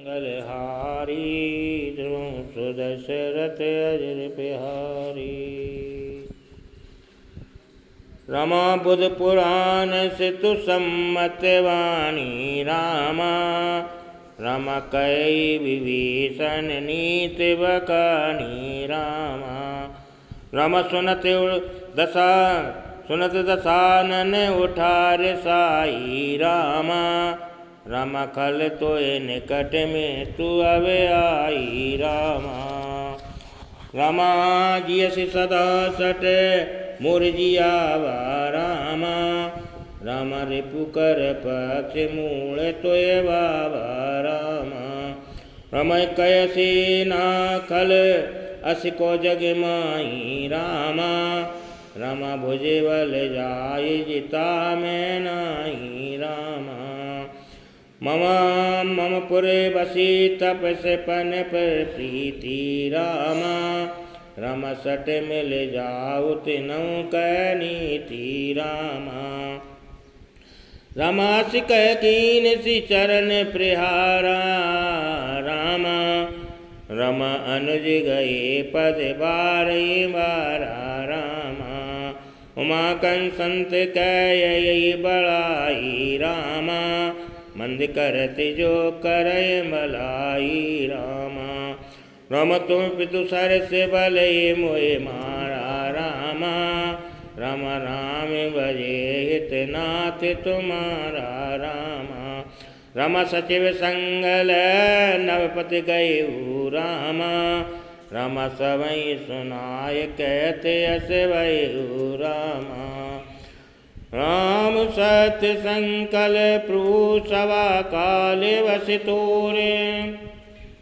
बलहारी ध्रुवं सुदशरथ अजर बिहारी। रमा बुध पुराण सितु सम्मत वाणी रामा। रमा कई विभीषण नीति बखानी रामा। रमा सुनत दसानन उठार साई रामा। रमा खल तोय निकट में तू अब आई रामा। रमा जियसि सदा सट मुरजियावा रामा। रामा रिपु कर पक्ष मूल तोय बाबा रामा। रमय कयसि ना खल असको जग माई रामा। रामा भुजे बल जाय जिता में नाई रामा। मम पुरे बसी तपस पन पर प्रीति रामा। रामा सट मिल जाऊ तिनौ कै नीति रामा। रामा सिक कीन सि चरण प्रहारा रामा। रमा अनुज गए पद बारही बारा रामा। उमा कंसंत कय बड़ाई रामा। मंद करत जो करय मलाई रामा। राम तुम पितु सरस बल मोहि मारा रामा। राम राम भजे हित नाथ तुम्हारा रामा। रामा सचिव संगल नवपति गयु रामा। रामा सवै सुनाय कहते अस वयु रामा। राम सत्य संकल प्रभु सवा काल वस तोरे।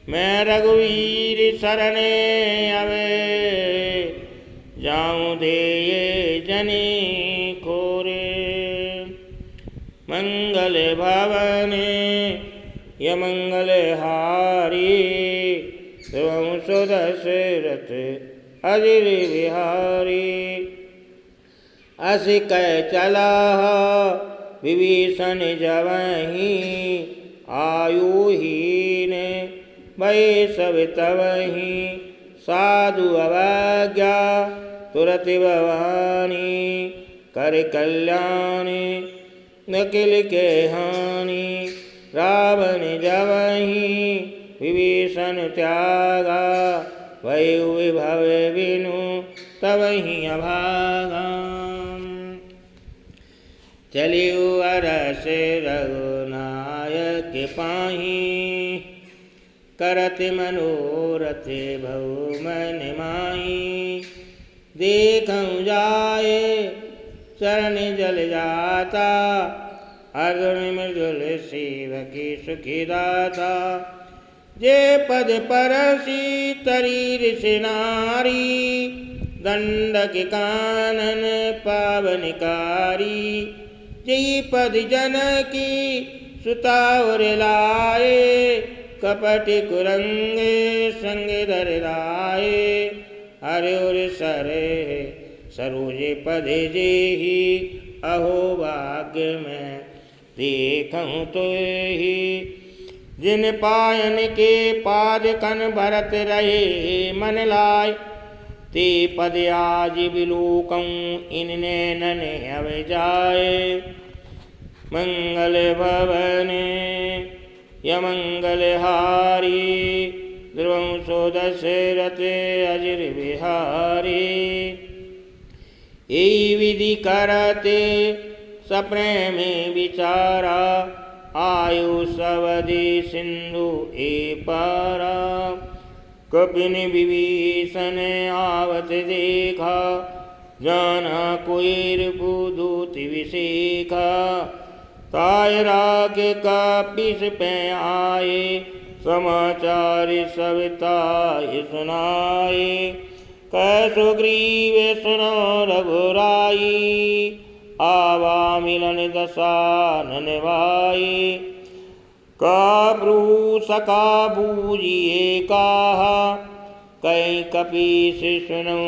मैं रघुवीर शरणे अवे जाऊं धे जने खोरे। मंगल भवने यमंगल हारी ध्रुवं सुदशरथ अजर बिहारी। असि कह चला विभीषण जवहीं आयुहीन भय सब तवहीं। साधु अवज्ञा तुरत भवानी कर कल्याणी नकिल के हानि। रावण जवहीं विभीषण त्यागा भयउ विभव बिनु तवहीं अभागा। चलियु अरस रघुनायक पाहीं करत मनोरथ भउ मन माही। देखऊँ जाए चरण जल जाता अर्जुन मृदुल सेवकी सुखी दाता। जे पद परसी तरी ऋषि नारी दंडक कानन पावनकारी। जय पद जनकी सुता और लाए कपट कुरंगे संग धर राए। हरे और सरे सरोज पद जेहि अहो भाग्य में देखूं तो ही। जिन पायन के पाद कन भरत रहे मन लाय। ते पद आज बिलोकऊं इनने नने अब जाए। मंगल भवने यमंगल हारी ध्रुवं सुदशरथ अजर बिहारी। यही विधि करते सप्रेम विचारा आयु सवधि सिंधु ए पारा। कपिन विभीषण आवत देखा जाना कोई रिपुदूत विशेखा। ताय राके कपिस पे आए समाचार सविताय सुनाए। कैसो ग्रीव सुनो रघुराई आवा मिलन दसानन भाई। काब्रू सका बूझिए काहा कई कपीस सुनो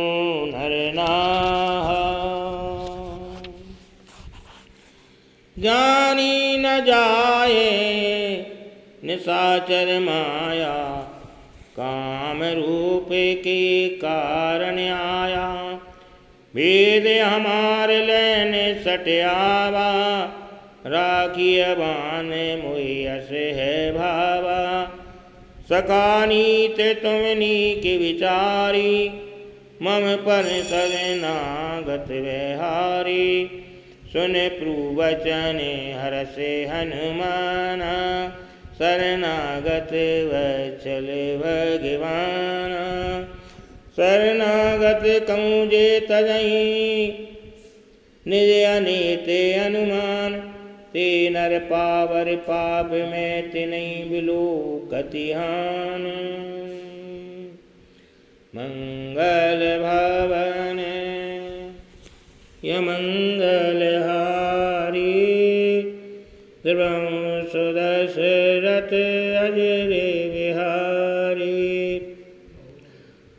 नर नाहा। जानी न जाए निशाचर माया काम रूप के कारण आया। वेद हमार लेने सटयावा राखिय बान मोयस है भावा। सकानीत तुमनी के विचारी मम पर शरणागत विहारी। सुन प्रवचन हर्ष हनुमान शरणागत वत्सल भगवान। शरणागत कहूँ जे तजहि निज अनित अनुमान। ते नर पावर पाप में तिन्हीं बिलो कतिहान। मंगल भवन यमंगल हारी द्रवंश दशरथ अजर विहारी।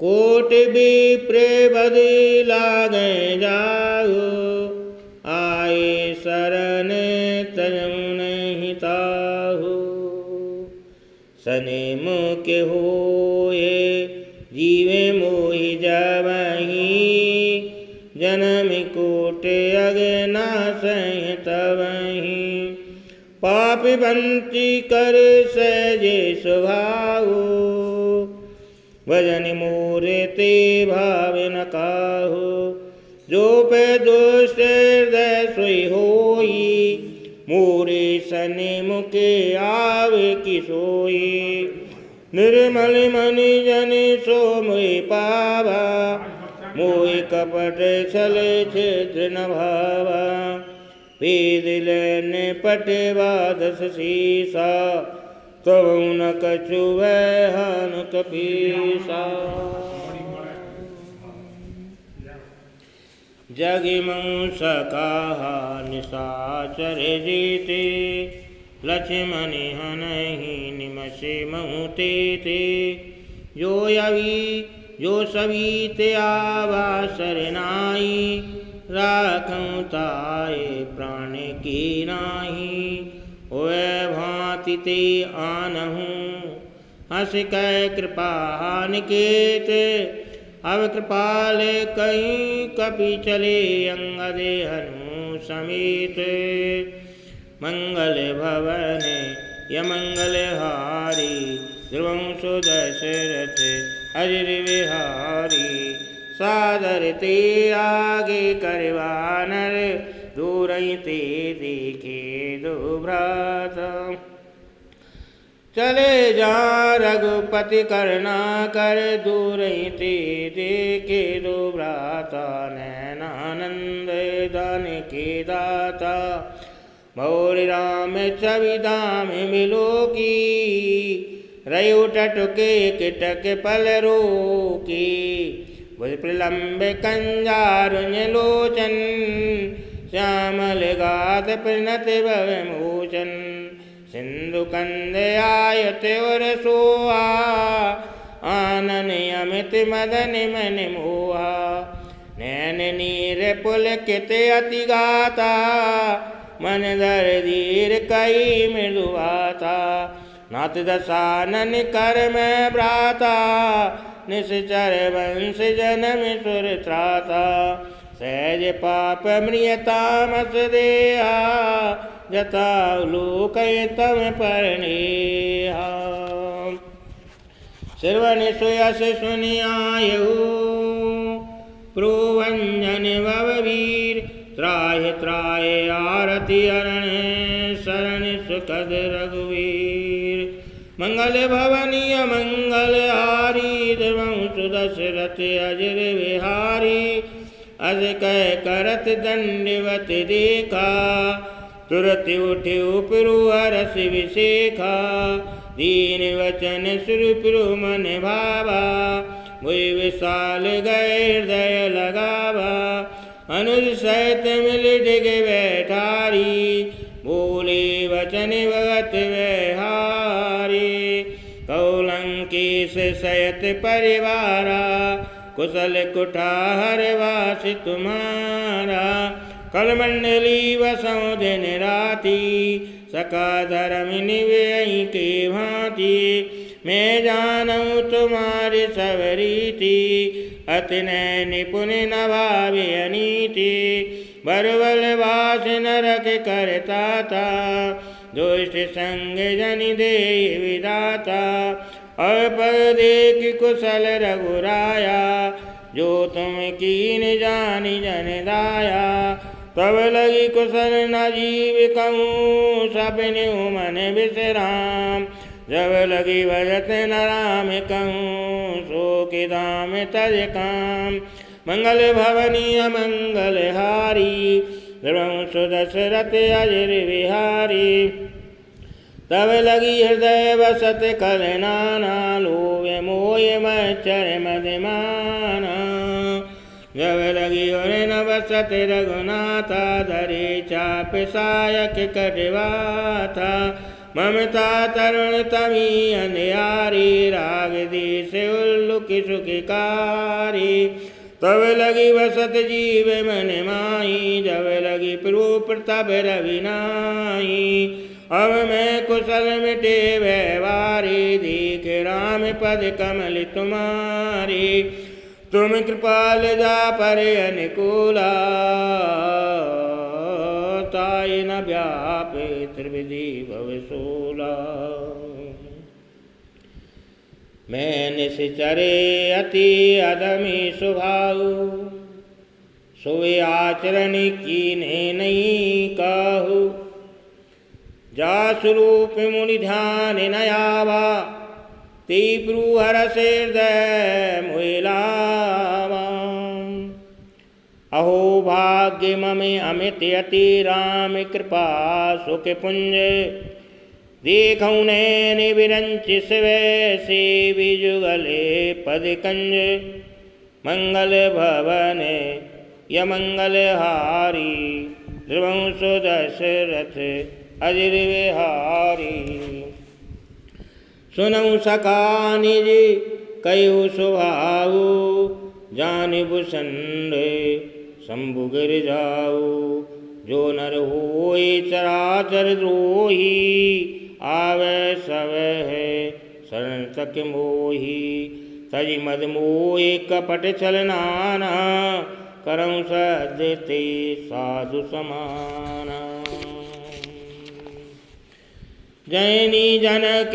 कोट विप्र बद लागे जाओ आए शरण तजु नहीं ताहु। सने मुख होए जीवे मोहि जबहि जन्म कोट अगना सह तबहि। पाप बंती कर सहजे स्वभाव भजन मोर ते भाव न काहू। जो पे दोष हृदय सोई होई मोरे सने मुखे आवे की सोई। निर्मल मन जन सो मोहि पावा मोहि कपट छल छिद्र न भावा। वेद लेने पटवा दस शीसा तब न कछु वहन कपीसा। जगिमऊ सकाहा निशाचर जीते लक्ष्मण हनहि निमषे महु तेते। जो सवीत आवा शरनाई राखऊँ ताए प्राण की नाही। ओए भांति ते आनहूँ हंस कै कृपा निकेत। अब कृपाल कहीं कपि चले अंगद हनु समेत। मंगल भवन यमंगल हारी ध्रुवंश दशरथ अजर विहारी। सादर ते आगे करवानर दूरहि ते देखे दो भ्राता। चले जा रघुपति करुणा कर दूरहि ते देखे दो भ्राता। नैनानंद दान के दाता मौर्य राम छवि धाम मिलो की। रयु टटके किटक पल रोकी बुझ प्रलम्ब कंजारुन लोचन। श्यामल गात प्रणत भव मोचन सिंधु कंद आयत और सोहा। आनन अमित मदन मन मोहा नैन नीर पुलकित अति गाता। मन दर धीर कई मृदुवाता नाथ दशानन कर में भ्राता। निश्चर वंश जन्म सुर त्राता सहज पाप मृयतामस देहा। जता लोक तम परनेहा। श्रवण सुयस सुनियायु प्रोवंजन भववीर। त्राहि त्राहि आरति अरण शरण सुखद रघुवीर। मंगल भवनीय मंगल हारी ध्रुवंश दशरथ अजर विहारी। अज कह करत दंडवत देखा तुरत उठे उपरु हरस विशेखा। दीन वचन सुरपुरु मन भावा भुइ विशाल गए हृदय लगावा। अनुज सहित मिल डिग बैठारी बोले वचन भगत व्यहारी। कौलंकेश सहित परिवारा कुशल कुठार वास तुम्हारा। कलमंडली वसों दिन राती सका धर्म निवेई के भांति। मैं जानूं तुम्हारी सब रीति, अति नय निपुण न भावे अनीति। बरबल वास नरक करता था, दुष्ट संग जन दे विधाता। और पर देख कुशल रघुराया, जो तुम कीन जानी जन दाया। तब लगी कुशल न जीव कहूँ, सपने मन विश्राम। जब लगी भजत न राम कहूँ, सो के धाम तज काम। मंगल भवनी अमंगल हारी, द्रवंशु दशरथ अजर विहारी। तब लगी हृदय बसत कल नाना, लोभे मोय मच्छर मदमाना। जब लगी और न बसत रघुनाथा, धरे चाप सायक कटवाथा। ममता तरुण तमी अंधियारी, राग देश उल्लुक सुखकारी। तब लगी बसत जीव मन माही, जब लगी प्रभु प्रताप रविनाई। अब मैं कुशल मिटे व्यवहारी, देख राम पद कमल तुम्हारी। तुम कृपाल जा पर अनुकूला, ताय न व्यापे त्रिविधि भवसूला। मैं निश्चरे अति अदमी स्वभाव, सोए आचरण कीन्हे नहीं काहू। जा स्वरूप मुनि ध्यान न आवा, ते प्रभु हरष हृदय मोहि लावा। अहो भाग्य ममे अमित अति, राम कृपा सुख पुंज। देखऊँ नैन विरंच शिव, से विजुगले पद कंज। मंगल भवन यमंगल हारी, द्रवंशु दशरथ अजर विहारी। सुनऊँ सखा निज कयु स्वभाव, जानि भुषंड शंभु गिर जाऊ। जो नर होय चराचर द्रोही, आवे सब है शरण तक मोही। तजि मद मोह कपट छल नाना, करऊँ सद्यते साधु समाना। जैनी जनक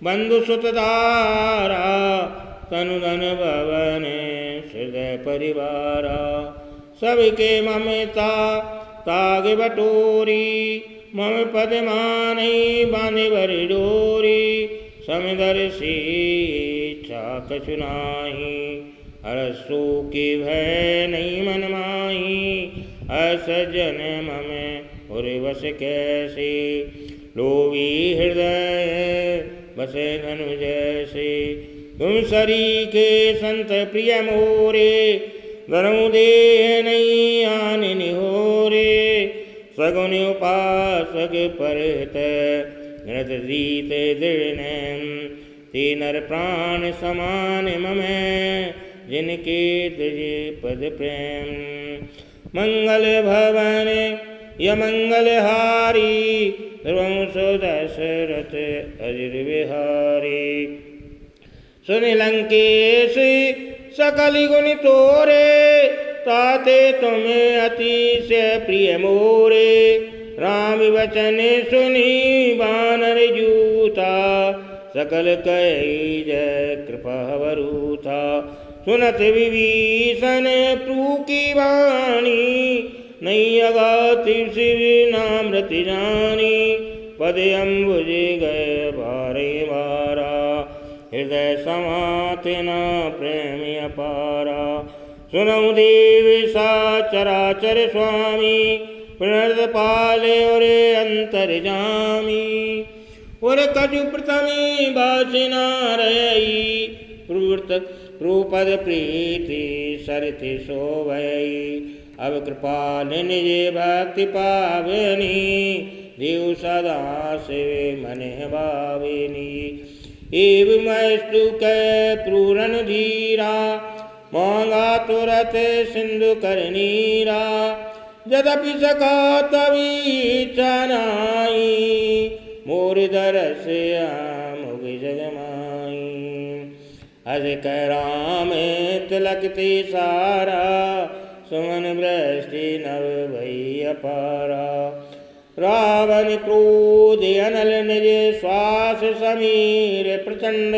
बंधु सुतधारा, तनु धन भवन हृदय परिवारा। सबके ममता ताग बटोरी, मम पद मानई बांधे भरी डोरी। समदर्शी इच्छा कछु नाही, हरसु के भय नहीं मन माही। असजन मम उर वस कैसे, लोभी हृदय बसे धनु जैसे। तुम सरी के संत प्रिय मोरे, गरऊ देह नहीं आन निहोरे। सगुन उपासक परत नृत रीत दृढ़, ते नर प्राण समान मम, जिनके तुझे पद प्रेम। मंगल भवन यमंगल हारी, द्रवंशु दशरथ अजर विहारी। सुन लंकेश सकल गुण तोरे, ताते तुम्हें अतिशय प्रिय मोरे। राम वचन सुनी बानर जूथा, सकल कही जय कृपा वरूथा। सुनत विभीषण प्रभु की वाणी, नहीं अगाति शिव नामृत जानी। पद अम्बुज गए बारे बारा, हृदय समाते न प्रेम अपारा। सुनऊ देव सा चराचर स्वामी, प्रणत पाले और अंतर्जामी। और कजु प्रथमी बासिना रही, प्रूपद प्रीति सरति शोभई। अब कृपाल निज भक्ति पावनी, देव सदा शिव मन भाविनी। एव मैस्तु कै पूरन धीरा, मांगा तुरत सिंधु कर नीरा। यद्यपि सखा तभी चनाई मोर दरस मुग जगमाई अज कह राम तिलकती सारा सुमन वृष्टि नव भई अपारा रावण क्रोध अनल निज श्वास समीर प्रचंड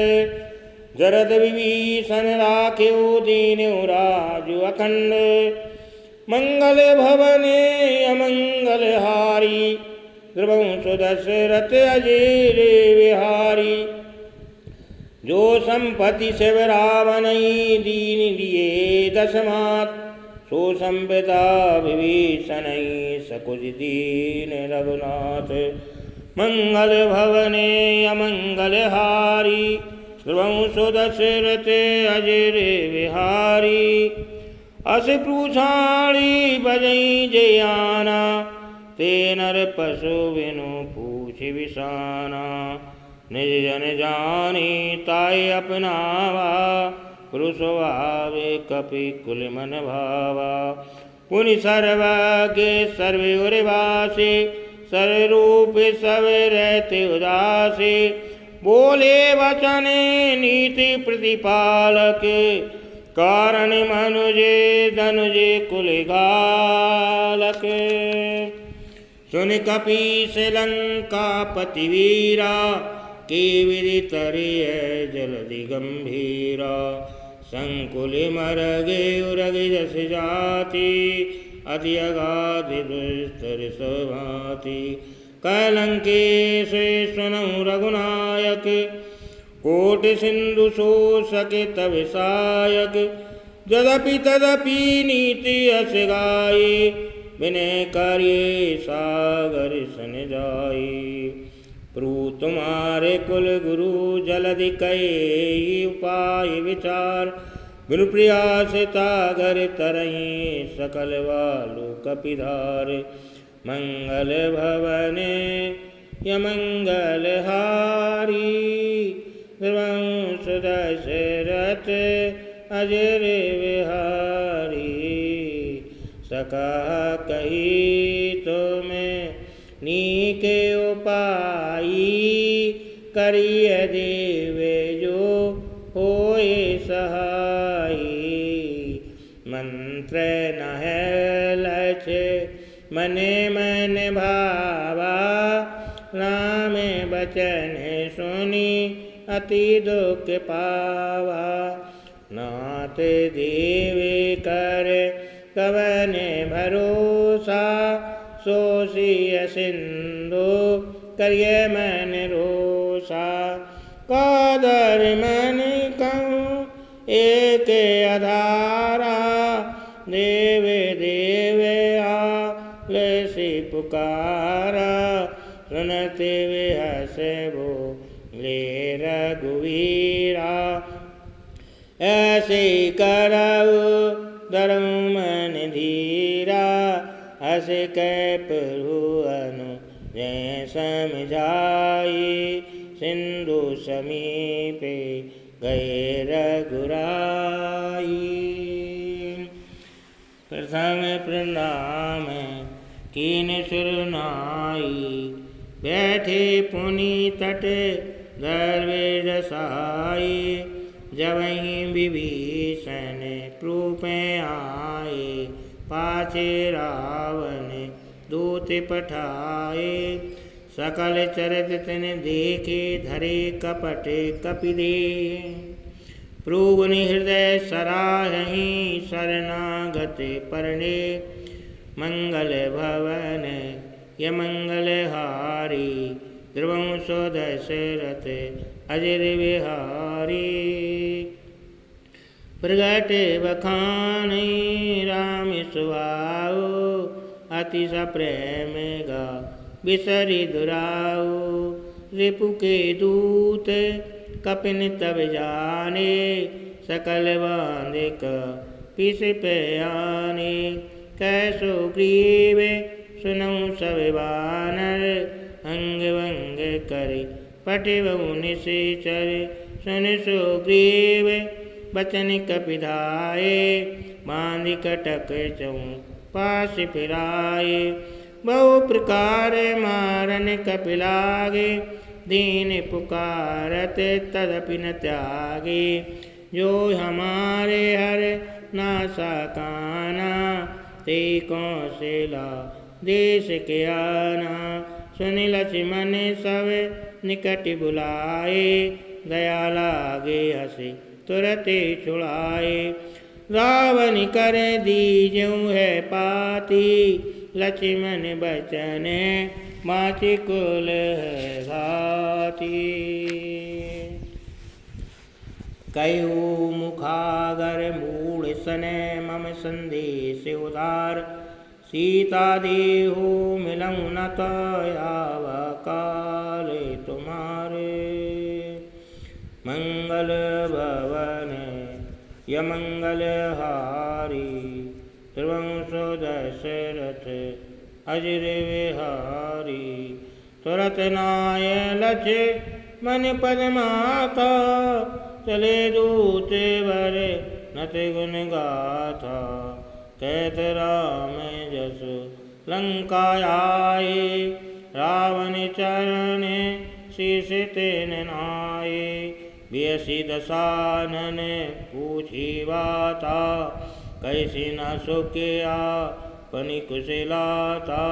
जरद विभीषण राख्यो दीन्यो राजु अखंड मंगल भवने अमंगल हारी ध्रुवं सुदशरथ अजीर विहारी जो संपत्ति शिव रावण दीन दिए दशमात सो संपदा विभीषण सकुच दीन रघुनाथ मंगल भवने अमंगल हारी ध्रुवं सुदशरथ अजीर विहारी अस पूछाणी बजई जयाना ते नर पशु बिनु पूछ विसाना निज जन जानी ताय अपनावा पुरुष भावे कपि कुल मन भावा पुनि सर्वज्ञ सर्वे उर्वासी सर्वरूप सब रहते उदासी बोले वचन नीति प्रतिपालक कारण मनुजे धनुजे कुल गालक सुन कपीस लंका पति वीरा के विधि तरिय जलधि गंभीरा संकुल मरगे उरग जस जाति अति अगाध दुस्तर सभाति कलंके से सुनऊ रघुनायक कोट सिंधु शोषक तब सायक यद्यपि तदपि नीति अस गाई विनय कार्य सागर सन जाई प्रभु तुम्हारे कुल गुरु जलधि कई उपाय विचार गुरु प्रयास तागर तरई सकल वालु कपिधार मंगल भवने यमंगल हारी ध्रुवं सुदशरथ अजर विहारी सका कही तो मैं नीके उपाई करिय देवे जो होए सहाई मंत्र न है लक्ष्य मने मन भावा राम बचन सुनी अति दुख पावा नाथ देवे कर कवन भरोसा सोसिय सिंधु करिय मन रोसा कादर मन कहूँ एक अधारा देवे देवे आलसी पुकारा सुनते वे हसे वो ले रघुवीरा ऐसे करऊ धर्म मन धीरा हस कै प्रभु अनु जय समझाई सिंधु समीपे गए रघुराई। प्रथम प्रणाम कीन सुरनाई बैठे पुनि तट दरवे रसाई जवहीं विभीषण प्रूप आए पाछे रावण दूत पठाए सकल चरित तिन देखे धरे कपट कपिदे प्रूगुनि हृदय सराहि शरणागत परणे मंगल भवन यमंगल हारी ध्रुवं स्वदशरथ अजर विहारी प्रगट बखानी राम सुभाओ अति सप्रेम गा बिसरि दुराओ रिपु के दूत कपिन तब जाने सकल बांधिक पिस पे आने कैसो ग्रीव सुनऊ सब बानर अंग वंग करे पटिवु निशिचर सुन सो ग्रीव बचन कपिधाये बांधि कटक चऊँ पास फिराए। बहु प्रकार मारन कपिलागे, दीन पुकारत तदपि न त्यागे। जो हमारे हर नासा काना, ते कौशला देश के आना। सुन लक्ष्मण सब निकट बुलाए, दया लागे हंसे तुरते छुड़ाए। रावण कर दीजऊँ है पाती, लक्ष्मण बचन बाँचि कुल घाती। कयु मुखागर मूढ़ सने, मम संदेश उदार। सीता देहु मिलऊँ न तो आव काल तुम्हारे। मंगल भवन यमंगल हारी, त्रिवंशो दशरथ अजर विहारी। तुरत नाय लक्ष्मण पद माता, चले दूत वर नत गुण गाथा। कहत राम जस लंका आए, रावण चरण शीस तेन नाये। बियसि दसानन पूछी वाता, कैसी न सुखिया पनि कुशलाता।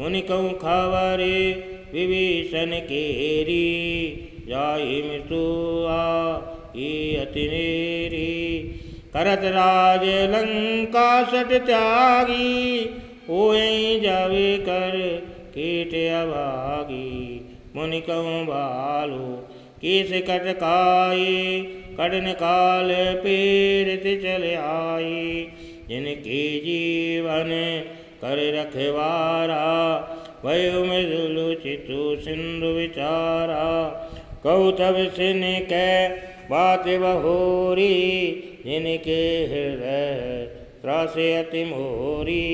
उनि कहूँ खबरे विभीषण केरी, जाहि मृत्यु आई अति नेरी। करत राज लंका सट त्यागी, होए जब कर कीट अभागी। मुनि कहूँ भालु किस कटकाई, कठिन काल पीड़ित चले आई। जिनके जीवन कर रखवारा, वयु मृदुल चितु सिंधु विचारा। कहु तब सिन कै बात बहोरी, जिनके हृदय त्रासे अति मोरी।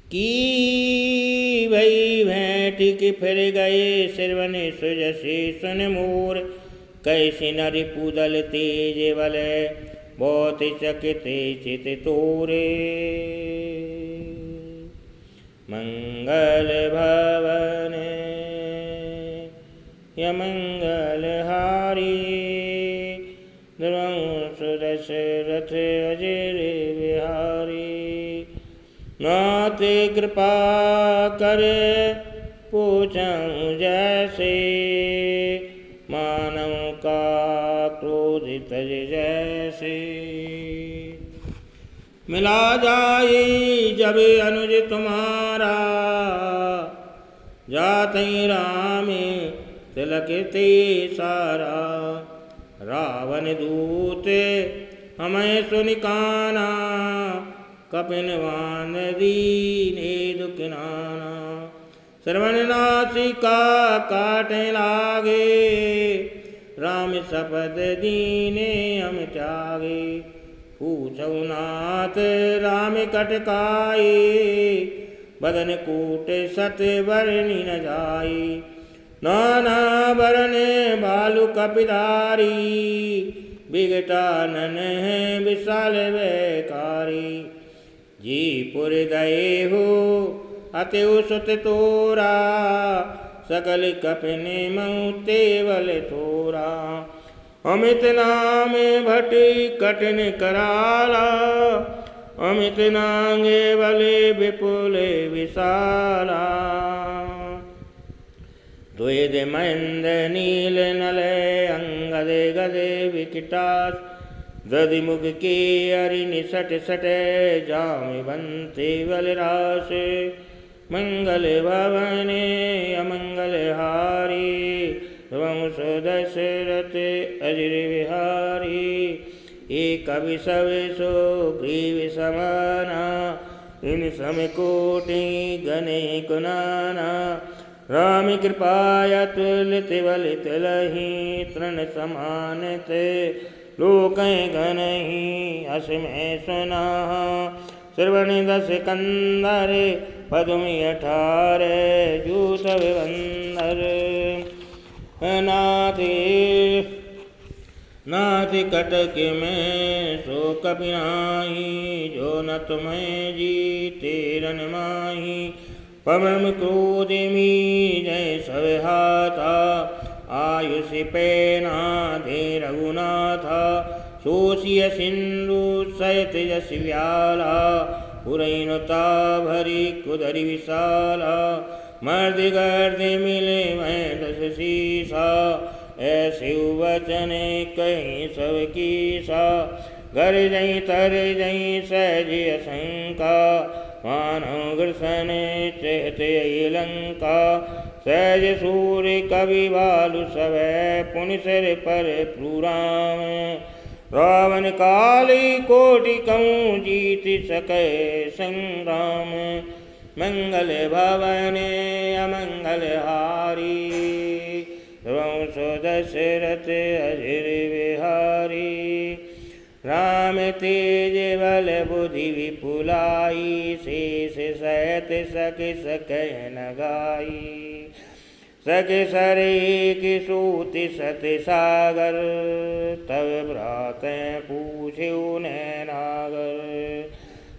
की भई भेंट कि फिर गए, सिरवने सुजसी सुन मोर। कैसी नरि पूदल तेज बल, बहुत चकित चित तोरे। मंगल भवन यमंगल हारी, द्रवंश दशरथ अजर विहारी। नाथ कृपा कर पूछऊँ जैसे, मानव का क्रोध तज जैसे। मिला जाए जब अनुज तुम्हारा, जातई राम तिलक ते सारा। रावण दूत हमें सुनिकाना, कपिनवान दीने दुख नाना। श्रवण नासिका काटे लागे, राम शपथ दीने हम त्यागे। पूछऊ नाथ राम कटकाई, बदन कूट सत बरनी न जाई। नाना बरन बालु कपिधारी, विघटानन है विशाल वैकारी। जी पुर दये हो अति सुत तोरा, सकल कपिन मऊ तेवल थोरा। अमित नाम भट कठिन कराला, अमित नांगे बले विपुल विशाला। द्वैद महेंद्र नील नल अंगद गदे विकटास। दधिमुख की अरि निसट सट, जामि बंते बलरास। मंगल भवन अमंगल हारी, वंश दशरथ अजर विहारी। एक कवि सब सो ग्रीव समाना, इन सम कोटि गणे कुनाना। राम कृपाया तुलित बलित लही, तृण समान ते लोक गणहि। अस में सुना श्रवण दस कंदर, पदुमि 18 जूत विबंदर। नाथ नाति कटक में सो कपि नाहि, जो न तुम्हें जीते रन माही। पवन क्रोध मी जय सब हाथा, आयुष पे नाधे रघुनाथा। शोषिय सिंधु सहित यश व्याला, पुरैनुता भरी कुदरि विशाला। मर्द गर्द मिले मैं दस शीसा, ऐसे वचन कहीं सब कीसा। घर जई तर जई सहज असंका, मानव ग्रसन चहत लंका। सहज सूर कवि बालु सब पुनि सिर पर पुराम। रावण काली कोटि कहूँ जीत सकै संग्राम। मंगल भवन अमंगल हारी, ध्वंसो दशरथ अजिर बिहारी। राम तेज बल बुद्धि विपुलाई, शेष सहित सखि सकय न गाई। सखि सरे की सूति सति सागर, तब भ्रातः पूछ्यो नैनागर।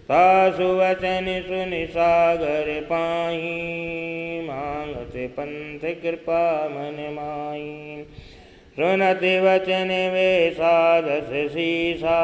सासु वचन सुनि सागर पाई, मांगत पंथ कृपा मन माई। सुनत वचन वे साधस शीसा,